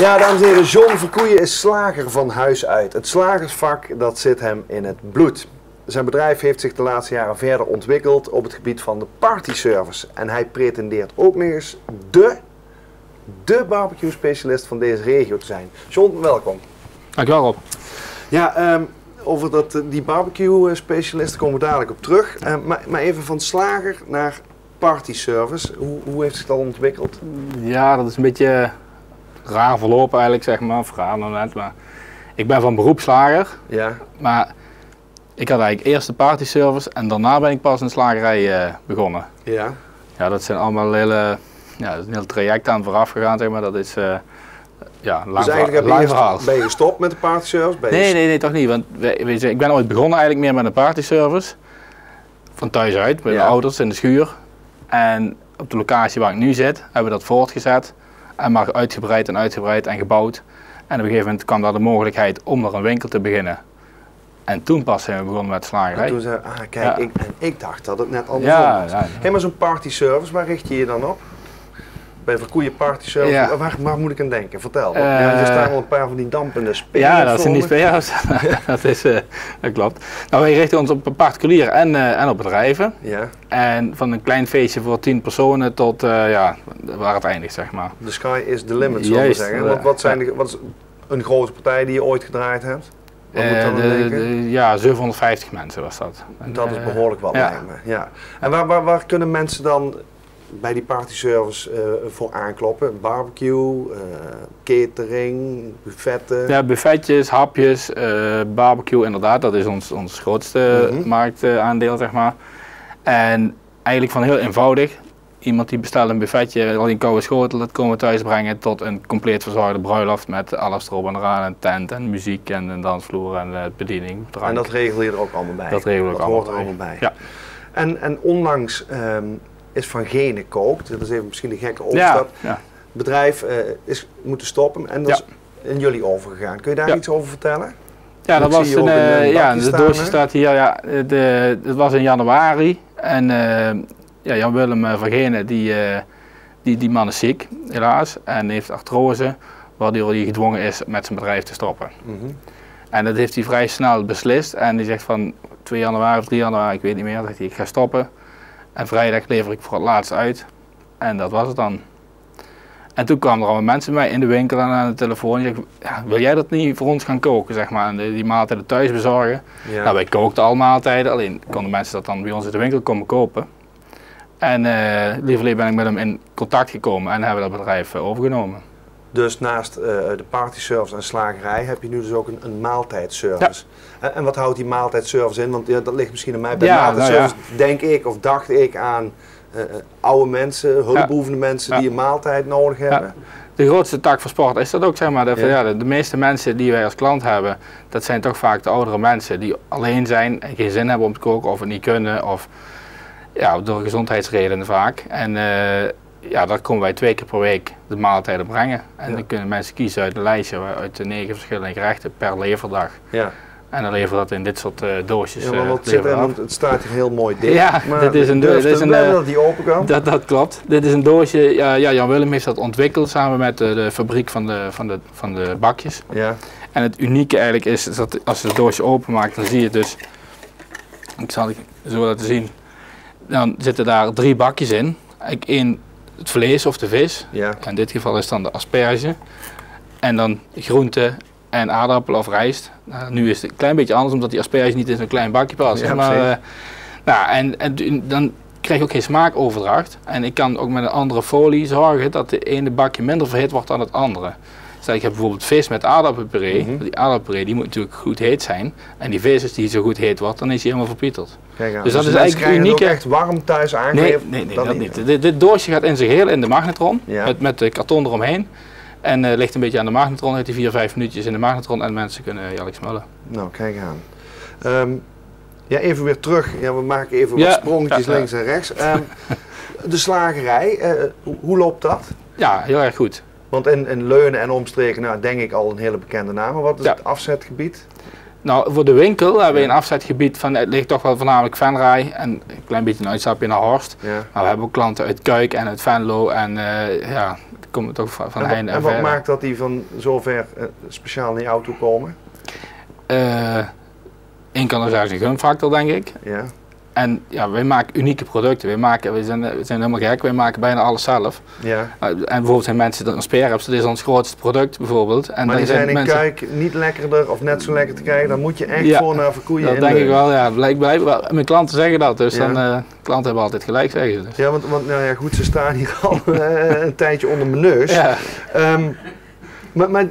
Ja, dames en heren, John Verkoeyen is slager van huis uit. Het slagersvak, dat zit hem in het bloed. Zijn bedrijf heeft zich de laatste jaren verder ontwikkeld op het gebied van de partyservice. En hij pretendeert ook nog eens de barbecue specialist van deze regio te zijn. John, welkom. Dankjewel, Rob. Ja, over die barbecue specialist komen we dadelijk op terug. Maar even van slager naar partyservice. Hoe heeft zich dat ontwikkeld? Ja, dat is een beetje raar verlopen eigenlijk, zeg maar. Of raar nou net, maar ik ben van beroep slager. Ja. Maar ik had eigenlijk eerst de partyservice en daarna ben ik pas in de slagerij begonnen. Ja. Ja, dat zijn allemaal een heel traject aan vooraf gegaan, zeg maar. Dat is ja, lang, dus eigenlijk lang verhaal. Ben je gestopt met de partyservice? Nee, toch niet. Want ik ben ooit begonnen eigenlijk meer met een partyservice. Van thuis uit, bij de ouders in de schuur. En op de locatie waar ik nu zit, hebben we dat voortgezet. En maar uitgebreid en gebouwd. En op een gegeven moment kwam daar de mogelijkheid om er een winkel te beginnen. En toen pas zijn we begonnen met slagerij. En toen zei kijk, ik dacht dat het net andersom was. Hey, maar zo'n partyservice, waar richt je je dan op? Bij Verkoeyen partyservice, waar moet ik aan denken? Vertel. Er staan wel een paar van die dampende spelers. Ja, dat zijn die spelers. Dat klopt. Nou, wij richten ons op particulieren en op bedrijven. Ja. En van een klein feestje voor 10 personen tot waar het eindigt, zeg maar. The sky is the limit, zullen we zeggen. Wat is een grote partij die je ooit gedraaid hebt? Ja, 750 mensen was dat. Dat is behoorlijk wat, lijkt me. Ja. En waar kunnen mensen dan bij die partyservice voor aankloppen? Barbecue, catering, buffetten? Ja, buffetjes, hapjes, barbecue inderdaad, dat is ons grootste marktaandeel, zeg maar. En eigenlijk van heel eenvoudig. Iemand die bestelt een buffetje, al die koude schotel, dat komen we thuis brengen tot een compleet verzorgde bruiloft met alles erop en eraan, een tent en muziek en een dansvloer en bediening. Drank. En dat regel je er ook allemaal bij? Dat regel ik ook allemaal hoort er allemaal bij. Ja. En onlangs is Van Gene Kookt, dat is even misschien een gekke overstap. Ja. Het bedrijf is moeten stoppen en dat is in jullie overgegaan. Kun je daar iets over vertellen? Ja, dat was de doosje staat hier. Ja, het was in januari en Jan-Willem Van Gene, die man is ziek, helaas, en heeft artrose, waardoor hij gedwongen is met zijn bedrijf te stoppen. En dat heeft hij vrij snel beslist en die zegt van 2 januari of 3 januari, ik weet niet meer, zegt hij, ik ga stoppen. En vrijdag lever ik voor het laatst uit. En dat was het dan. En toen kwamen er allemaal mensen bij mij in de winkel en aan de telefoon. Die zeiden, wil jij dat niet voor ons gaan koken, zeg maar, en die maaltijden thuis bezorgen? Ja. Nou, wij kookten al maaltijden, alleen konden mensen dat dan bij ons in de winkel komen kopen. En lieverlee ben ik met hem in contact gekomen en hebben dat bedrijf overgenomen. Dus naast de partyservice en slagerij heb je nu dus ook een maaltijdservice. Ja. En wat houdt die maaltijdservice in? Want dat ligt misschien aan mij. Bij maaltijdservice denk ik of dacht ik aan oude mensen, hulpbehoevende mensen die een maaltijd nodig hebben. De grootste tak van sport is dat ook, zeg maar. De meeste mensen die wij als klant hebben, dat zijn toch vaak de oudere mensen die alleen zijn en geen zin hebben om te koken of het niet kunnen. Of door gezondheidsredenen vaak. En daar komen wij 2 keer per week de maaltijden brengen. En dan kunnen mensen kiezen uit een lijstje uit de 9 verschillende gerechten per leverdag. Ja. En dan leveren we dat in dit soort doosjes. Ja, maar wat zit er? Want het staat hier heel mooi dicht. Ja, maar dit is een doosje. Dat die open kan? Dat klopt. Dit is een doosje. Jan-Willem heeft dat ontwikkeld samen met de fabriek van de bakjes. Ja. En het unieke eigenlijk is dat als je het doosje openmaakt, dan zie je dus. Ik zal het zo laten zien. Dan zitten daar 3 bakjes in. Eén het vlees of de vis. Ja. In dit geval is dan de asperge. En dan groenten en aardappel of rijst. Nou, nu is het een klein beetje anders omdat die asperge niet in zo'n klein bakje past. Ja, maar en dan krijg je ook geen smaakoverdracht. En ik kan ook met een andere folie zorgen dat de ene bakje minder verhit wordt dan het andere. Stel ik heb bijvoorbeeld vis met aardappelpuree. Die aardappelpuree die moet natuurlijk goed heet zijn. En die vis, als die zo goed heet wordt, dan is die helemaal verpieterd. Dus dat is eigenlijk uniek. Het ook echt warm thuis aangeven? Nee, dat niet. Dit doosje gaat in zich heel in de magnetron, met de karton eromheen. En ligt een beetje aan de magnetron, heeft hij 4-5 minuutjes in de magnetron en mensen kunnen heerlijk smullen. Nou, kijk aan. Even weer terug. Ja, we maken even wat sprongetjes links en rechts. De slagerij, hoe loopt dat? Ja, heel erg goed. Want in Leunen en omstreken, nou, denk ik al een hele bekende naam. Maar wat is het afzetgebied? Nou, voor de winkel hebben we een afzetgebied van, het ligt toch wel voornamelijk Venray en een klein beetje een uitstapje naar Horst. Ja. Maar we hebben ook klanten uit Kuik en uit Venlo en ja, die komen toch van heinde en verre. En wat maakt dat die van zover speciaal naar jou toe komen? Één kan er zijn gunfactor, denk ik. Ja. En ja, wij maken unieke producten. We zijn helemaal gek, wij maken bijna alles zelf. Ja. En bijvoorbeeld zijn mensen een spareribs, dat is ons grootste product bijvoorbeeld. En maar die zijn in mensen... Kuik niet lekkerder of net zo lekker te krijgen, dan moet je echt voor naar verkoeien. Dat denk ik wel, ja. Blijkbaar, mijn klanten zeggen dat, dus klanten hebben altijd gelijk, zeggen ze. Dus. Ja, want nou ja, goed, ze staan hier al een tijdje onder mijn neus. Ja.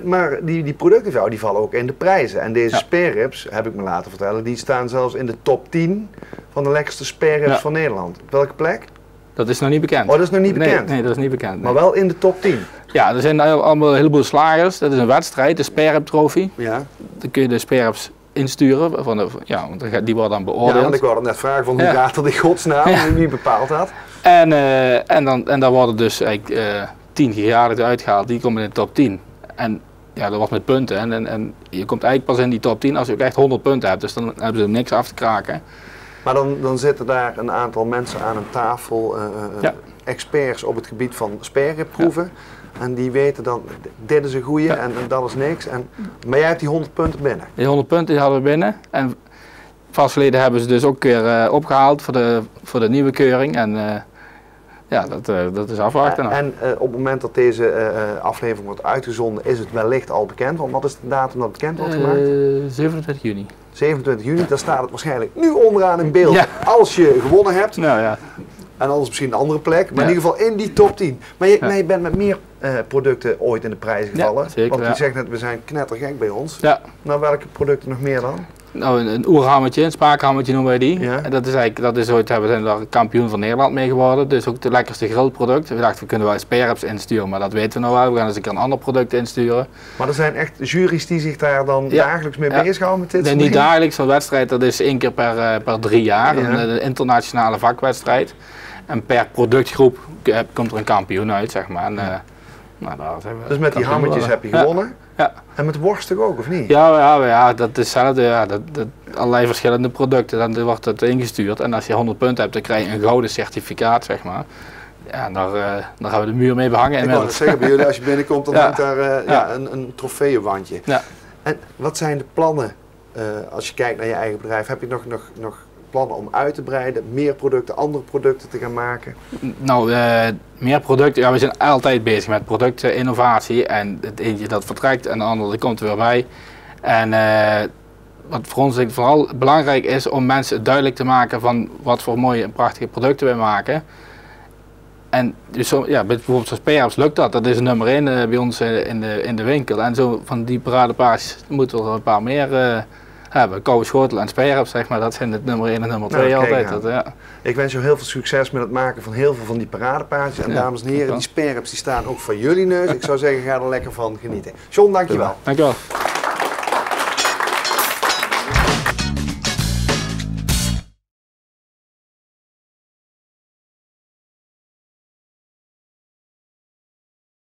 Maar die producten van jou die vallen ook in de prijzen. En deze spareribs, heb ik me laten vertellen, die staan zelfs in de top 10 van de lekkerste spareribs van Nederland. Op welke plek? Dat is nog niet bekend. Oh, dat is nog niet bekend? Nee, dat is niet bekend. Nee. Maar wel in de top 10? Ja, er zijn allemaal een heleboel slagers. Dat is een wedstrijd, de sparerib trofee. Ja. Dan kun je de spareribs insturen, want die worden dan beoordeeld. Ja, want ik wilde net vragen van hoe gaat dat in godsnaam, wie bepaalt dat? En dan worden dus 10 gegadigden uitgehaald, die komen in de top 10. En ja, dat wordt met punten en je komt eigenlijk pas in die top 10 als je ook echt 100 punten hebt, dus dan hebben ze niks af te kraken. Maar dan zitten daar een aantal mensen aan een tafel, experts op het gebied van spareribproeven. Ja. En die weten dan, dit is een goeie en dat is niks. Maar jij hebt die 100 punten binnen. Die 100 punten die hadden we binnen. En vast geleden hebben ze dus ook weer opgehaald voor de nieuwe keuring. En ja, dat is afwachten. En op het moment dat deze aflevering wordt uitgezonden, is het wellicht al bekend. Want wat is de datum dat bekend wordt gemaakt? 27 juni. 27 juni, daar staat het waarschijnlijk nu onderaan in beeld als je gewonnen hebt. Nou, ja. En anders misschien een andere plek, maar in ieder geval in die top 10. Maar je bent met meer producten ooit in de prijzen gevallen. Ja, zeker, want je zegt net, we zijn knettergek bij ons. Ja. Nou, welke producten nog meer dan? Nou, een oerhammetje, een spaakhammetje noemen wij die. Ja. En dat is ooit, we zijn daar kampioen van Nederland mee geworden. Dus ook het lekkerste grillproduct. We dachten, we kunnen wel spareribs insturen, maar dat weten we nou wel. We gaan eens een keer een ander product insturen. Maar er zijn echt juries die zich daar dan dagelijks mee bezighouden met dit soort niet dagelijks, een wedstrijd, dat is 1 keer per 3 jaar. Een internationale vakwedstrijd. En per productgroep komt er een kampioen uit, zeg maar. En, nou, daar zijn we dus met die hammetjes heb je gewonnen? Ja. En met worst toch ook, of niet? Ja, dat is hetzelfde. Ja, allerlei verschillende producten. Dan wordt het ingestuurd. En als je 100 punten hebt, dan krijg je een gouden certificaat, zeg maar. Ja, en daar gaan we de muur mee behangen. Ik wou het zeggen, bij jullie, als je binnenkomt, dan hangt daar een trofeeënwandje. Ja. En wat zijn de plannen, als je kijkt naar je eigen bedrijf? Heb je nog plannen om uit te breiden, meer producten, andere producten te gaan maken? Nou, meer producten, ja, we zijn altijd bezig met productinnovatie en het eentje dat vertrekt en de andere komt er weer bij. En wat voor ons vooral belangrijk is om mensen duidelijk te maken van wat voor mooie en prachtige producten we maken. En dus bijvoorbeeld zo'n spareribs lukt dat is nummer 1 bij ons in de winkel. En zo van die paradepaars moeten we er een paar meer hebben. Koude schotel en spareribs, zeg maar, dat zijn het nummer 1 en nummer 2 altijd. Ik wens je heel veel succes met het maken van heel veel van die paradepaardjes. En dames en heren, die spareribs die staan ook voor jullie neus. Ik zou zeggen, ga er lekker van genieten. John, dankjewel. Dankjewel.